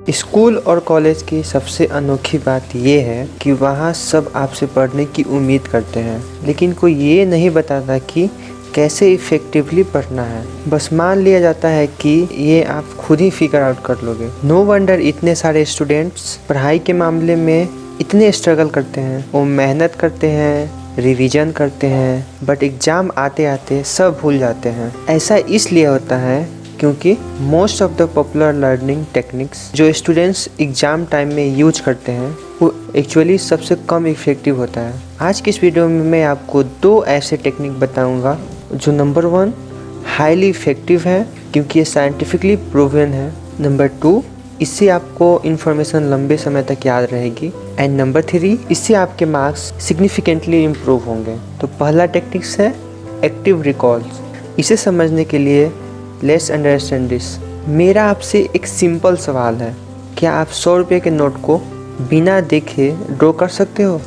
School और college की सबसे अनोखी बात ये है कि वहाँ सब आपसे पढ़ने की उम्मीद करते हैं, लेकिन कोई ये नहीं बताता कि कैसे इफ़ेक्टिवली पढ़ना है। बस मान लिया जाता है कि ये आप खुद ही फिगर आउट कर लोगे। नो वंडर इतने सारे स्टूडेंट्स पढ़ाई के मामले में इतने स्ट्रगल करते हैं। वो मेहनत करते हैं, रिवीजन करते हैं, बट एग्ज़ाम आते आते सब भूल जाते हैं। ऐसा इसलिए होता है क्योंकि most of the popular learning techniques जो स्टूडेंट्स एग्ज़ाम टाइम में यूज करते हैं वो एक्चुअली सबसे कम इफ़ेक्टिव होता है। आज की इस वीडियो में मैं आपको 2 ऐसे टेक्निक बताऊंगा जो नंबर 1 हाईली इफ़ेक्टिव है क्योंकि ये साइंटिफिकली प्रूवन है, नंबर 2 इससे आपको इन्फॉर्मेशन लंबे समय तक याद रहेगी, एंड नंबर 3 इससे आपके मार्क्स सिग्निफिकेंटली इम्प्रूव होंगे। तो पहला टेक्निक्स है एक्टिव रिकॉल्स। इसे समझने के लिए लेट्स अंडरस्टैंड दिस। मेरा आपसे एक सिंपल सवाल है, क्या आप 100 रुपये के नोट को बिना देखे ड्रॉ कर सकते हो?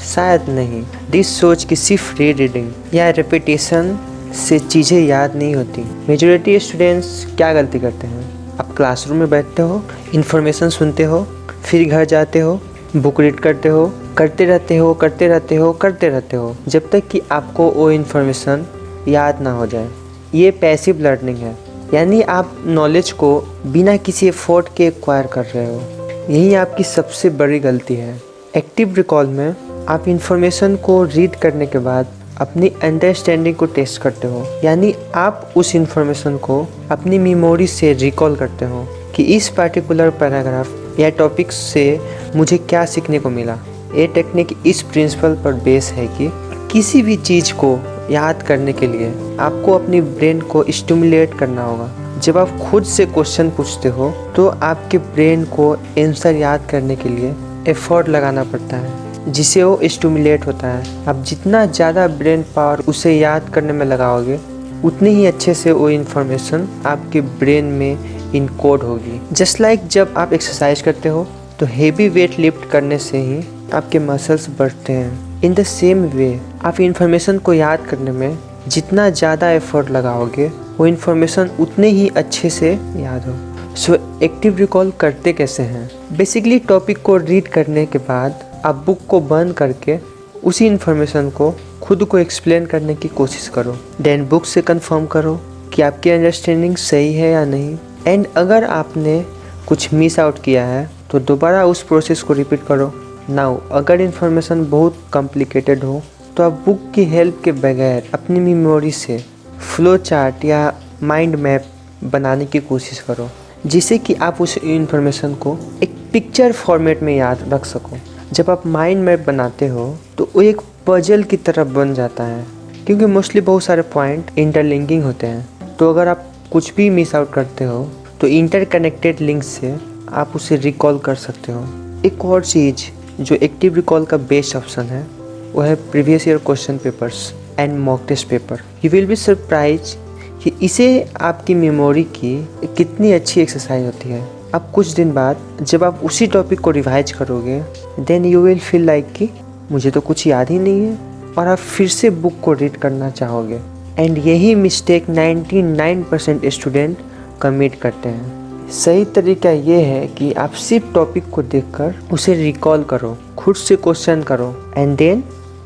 शायद नहीं। दिस सोच कि सिर्फ रीडिंग या रेपिटेशन से चीज़ें याद नहीं होती। मेजॉरिटी स्टूडेंट्स क्या गलती करते हैं? आप क्लासरूम में बैठते हो, इन्फॉर्मेशन सुनते हो, फिर घर जाते हो, बुक रीड करते हो, करते रहते हो जब तक कि आपको वो इन्फॉर्मेशन याद ना हो जाए। ये पैसिव लर्निंग है, यानी आप नॉलेज को बिना किसी एफर्ट के एक्वायर कर रहे हो। यही आपकी सबसे बड़ी गलती है। एक्टिव रिकॉल में आप इंफॉर्मेशन को रीड करने के बाद अपनी अंडरस्टैंडिंग को टेस्ट करते हो, यानी आप उस इंफॉर्मेशन को अपनी मेमोरी से रिकॉल करते हो कि इस पर्टिकुलर पैराग्राफ या टॉपिक से मुझे क्या सीखने को मिला। ये टेक्निक इस प्रिंसिपल पर बेस है कि किसी भी चीज़ को याद करने के लिए आपको अपनी ब्रेन को स्टिमुलेट करना होगा। जब आप खुद से क्वेश्चन पूछते हो तो आपके ब्रेन को आंसर याद करने के लिए एफर्ट लगाना पड़ता है, जिससे वो स्टिमुलेट होता है। आप जितना ज़्यादा ब्रेन पावर उसे याद करने में लगाओगे, उतनी ही अच्छे से वो इन्फॉर्मेशन आपके ब्रेन में इनकोड होगी। जस्ट लाइक जब आप एक्सरसाइज करते हो तो हेवी वेट लिफ्ट करने से ही आपके मसल्स बढ़ते हैं। इन द सेम वे आप इन्फॉर्मेशन को याद करने में जितना ज़्यादा एफर्ट लगाओगे, वो इन्फॉर्मेशन उतने ही अच्छे से याद हो। सो एक्टिव रिकॉल करते कैसे हैं? बेसिकली टॉपिक को रीड करने के बाद आप बुक को बंद करके उसी इन्फॉर्मेशन को खुद को एक्सप्लेन करने की कोशिश करो। देन बुक से कंफर्म करो कि आपकी अंडरस्टैंडिंग सही है या नहीं, एंड अगर आपने कुछ मिस आउट किया है तो दोबारा उस प्रोसेस को रिपीट करो। नाउ अगर इन्फॉर्मेशन बहुत कॉम्प्लिकेटेड हो तो आप बुक की हेल्प के बगैर अपनी मेमोरी से फ्लो चार्ट या माइंड मैप बनाने की कोशिश करो, जिससे कि आप उस इन्फॉर्मेशन को एक पिक्चर फॉर्मेट में याद रख सको। जब आप माइंड मैप बनाते हो तो वो एक पजल की तरह बन जाता है, क्योंकि मोस्टली बहुत सारे पॉइंट इंटरलिंकिंग होते हैं। तो अगर आप कुछ भी मिस आउट करते हो तो इंटरकनेक्टेड लिंक से आप उसे रिकॉल कर सकते हो। एक और चीज़ जो एक्टिव रिकॉल का बेस्ट ऑप्शन है वो है previous year question papers and mock test paper. You will be surprise कि इसे आपकी मेमोरी की कितनी अच्छी एक्सरसाइज होती है। अब कुछ दिन बाद जब आप उसी टॉपिक को रिवाइज करोगे, then you will feel like कि मुझे तो कुछ याद ही नहीं है, और आप फिर से बुक को रीड करना चाहोगे। एंड यही मिस्टेक 99% स्टूडेंट कमिट करते हैं। सही तरीका ये है कि आप सिर्फ टॉपिक को देखकर उसे रिकॉल करो, खुद से क्वेश्चन करो, एंड देन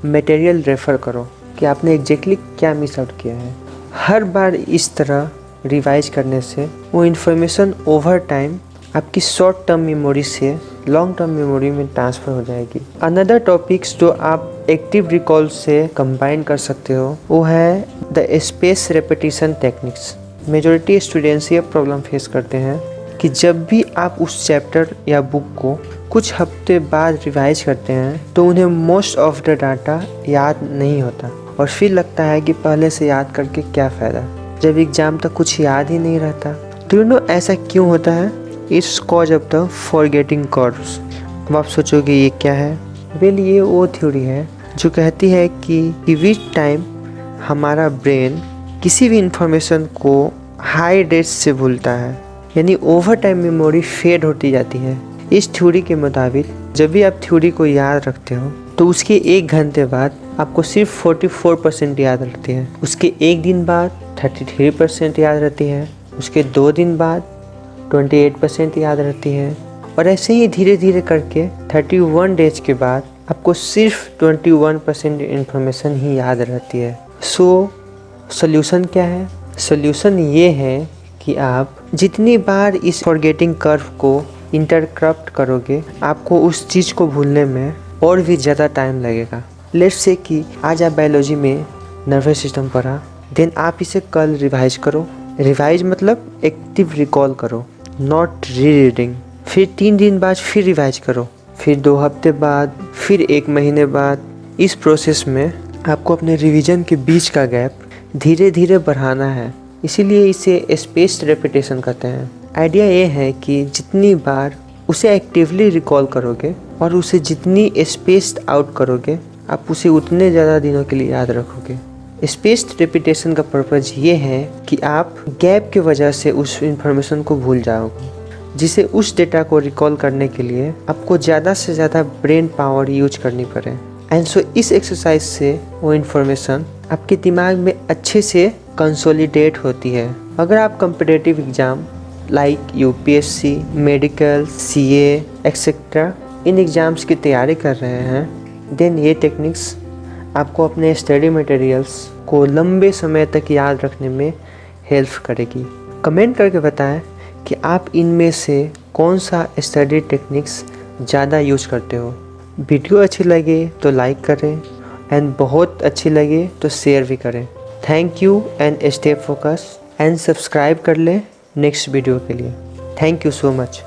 मटेरियल रेफर करो कि आपने एग्जैक्टली क्या मिस आउट किया है। हर बार इस तरह रिवाइज करने से वो इन्फॉर्मेशन ओवर टाइम आपकी शॉर्ट टर्म मेमोरी से लॉन्ग टर्म मेमोरी में ट्रांसफ़र हो जाएगी। अनदर टॉपिक्स जो आप एक्टिव रिकॉल से कंबाइन कर सकते हो वो है the space repetition techniques. Majority students ये प्रॉब्लम फेस करते हैं कि जब भी आप उस चैप्टर या बुक को कुछ हफ्ते बाद रिवाइज करते हैं तो उन्हें मोस्ट ऑफ द डाटा याद नहीं होता, और फिर लगता है कि पहले से याद करके क्या फ़ायदा जब एग्ज़ाम तक कुछ याद ही नहीं रहता। तो यू नो ऐसा क्यों होता है? It's cause of the forgetting curves. अब आप सोचोगे ये क्या है? वेल, ये वो थ्योरी है जो कहती है कि विच टाइम हमारा ब्रेन किसी भी इंफॉर्मेशन को हाई रेट से भूलता है, यानी ओवर टाइम मेमोरी फेड होती जाती है। इस थ्योरी के मुताबिक जब भी आप थ्योरी को याद रखते हो तो उसके 1 घंटे बाद आपको सिर्फ 44% याद रहती है, उसके 1 दिन बाद 33% याद रहती है, उसके 2 दिन बाद 28% याद रहती है, और ऐसे ही धीरे धीरे करके 31 डेज के बाद आपको सिर्फ 21% इन्फॉर्मेशन ही याद रहती है। सोल्यूशन क्या है? सोल्यूशन ये है कि आप जितनी बार इस फॉरगेटिंग कर्व को इंटरक्रप्ट करोगे, आपको उस चीज़ को भूलने में और भी ज़्यादा टाइम लगेगा। लेट्स से कि आज आप बायोलॉजी में नर्वस सिस्टम पढ़ा, देन आप इसे कल रिवाइज करो। रिवाइज मतलब एक्टिव रिकॉल करो, नॉट री रीडिंग। फिर 3 दिन बाद फिर रिवाइज करो, फिर 2 हफ्ते बाद, फिर 1 महीने बाद। इस प्रोसेस में आपको अपने रिवीजन के बीच का गैप धीरे धीरे बढ़ाना है, इसीलिए इसे स्पेस्ड रेपिटेशन कहते हैं। आइडिया ये है कि जितनी बार उसे एक्टिवली रिकॉल करोगे और उसे जितनी स्पेस्ड आउट करोगे, आप उसे उतने ज़्यादा दिनों के लिए याद रखोगे। स्पेस्ड रेपिटेशन का पर्पज़ ये है कि आप गैप की वजह से उस इंफॉर्मेशन को भूल जाओगे, जिसे उस डेटा को रिकॉल करने के लिए आपको ज़्यादा से ज़्यादा ब्रेन पावर यूज करनी पड़े। एंड सो इस एक्सरसाइज से वो इन्फॉर्मेशन आपके दिमाग में अच्छे से कंसोलिडेट होती है। अगर आप competitive exam like UPSC, medical, CA etcetera इन एग्ज़ाम्स की तैयारी कर रहे हैं, देन ये टेक्निक्स आपको अपने स्टडी मटेरियल्स को लंबे समय तक याद रखने में हेल्प करेगी। कमेंट करके बताएं कि आप इनमें से कौन सा स्टडी टेक्निक्स ज़्यादा यूज करते हो। वीडियो अच्छी लगे तो लाइक करें एंड बहुत अच्छी लगे तो शेयर भी करें। Thank you and stay focus and subscribe कर लें नेक्स्ट वीडियो के लिए। Thank you so much.